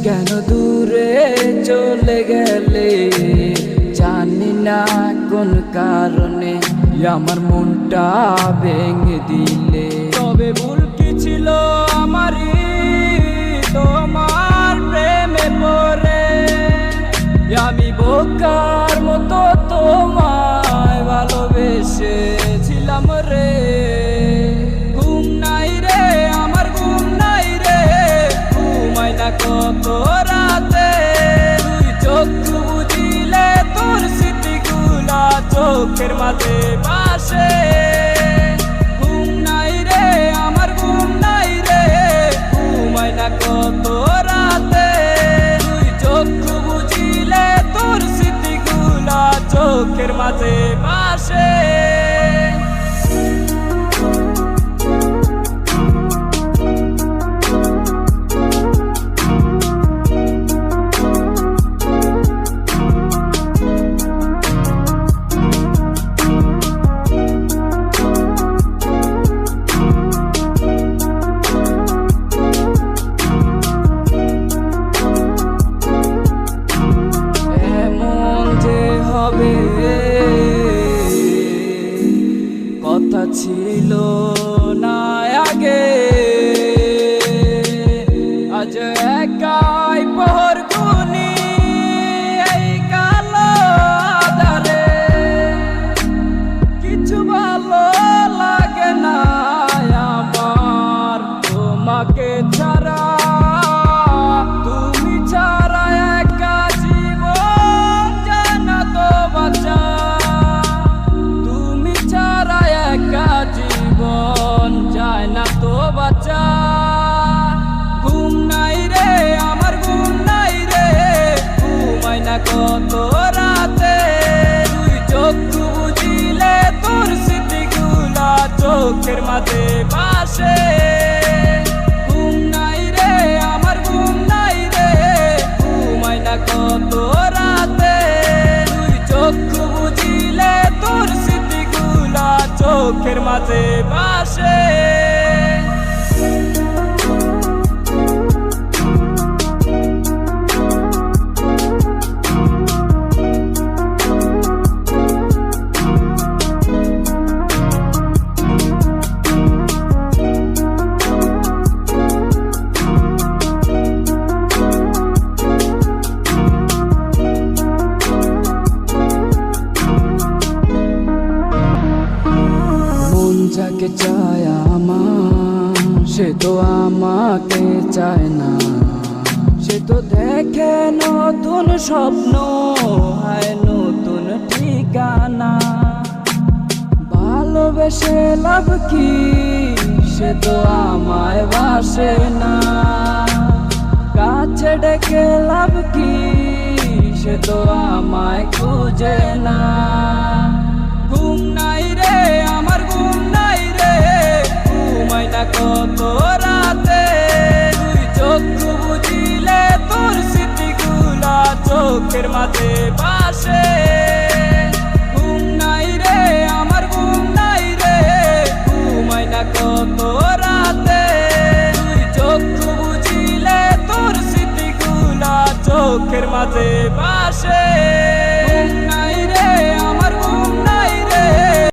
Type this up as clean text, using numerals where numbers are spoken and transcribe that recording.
কেন দূরে চলে গেলে জানি না কোন কারণে আমার মনটা ভেঙে দিলে। তবে ভুল কি ছিল আমারই তোমার প্রেমে পড়ে, আমি বোকার মতো তোমায় ভালোবেসেছিলাম রে। ঘুম নাই রে আমার ঘুম নাই রে, ঘুমাই না কত রাতে, তুই চক্ষু বুঝিলে তোর স্মৃতিগুলা চোখের মাঝে ভাসে। ঘুম নাই রে আমার ঘুম নাই রে, ঘুমাই না কত রাতে, তুই চক্ষু বুঝিলে তোর স্মৃতিগুলা চোখের মাঝে ভাসে। কথা ছিল না আগে, আজ একাই পহর গুনি এই কালো আঁধারে, কিছু ভালো লাগে না আমার তোমাকে ছাড়া, তুমি ছাড়া একা জীবন যায় না তো বাঁচা, তুমি ছাড়া একা জীবন যায় না তো বাঁচা। ঘুম নাই রে আমার ঘুম নাই রে, ঘুমাই না কত রাতে, তুই চক্ষু বুঝিলে তোর স্মৃতিগুলা চোখের মাঝে ভাসে। ঘুম নাই রে আমার ঘুম নাই রে, ঘুমাই না কত রাতে, তুই চক্ষু বুঝিলে তোর স্মৃতিগুলা চোখের মাঝে ভাসে। যাকে চায় আমার সে তো আমাকে চায় না, সে তো দেখে নতুন স্বপ্ন হয় নতুন ঠিকানা। ভালোবেসে লাভ কি সে তো আমায় বাসে না, কাছে ডেকে লাভ কি সে তো আমায় খুঁজে না। ঘুম নাই রে আমার ঘুম নাই রে, ঘুমাই না কত রাতে, তুই চক্ষু বুঝিলে তোর স্মৃতিগুলা চোখের মাঝে ভাসে। ঘুম নাই রে আমার ঘুম নাই রে, ঘুমাই না কত রাতে, তুই চক্ষু বুঝিলে তোর স্মৃতিগুলা চোখের মাঝে ভাসে।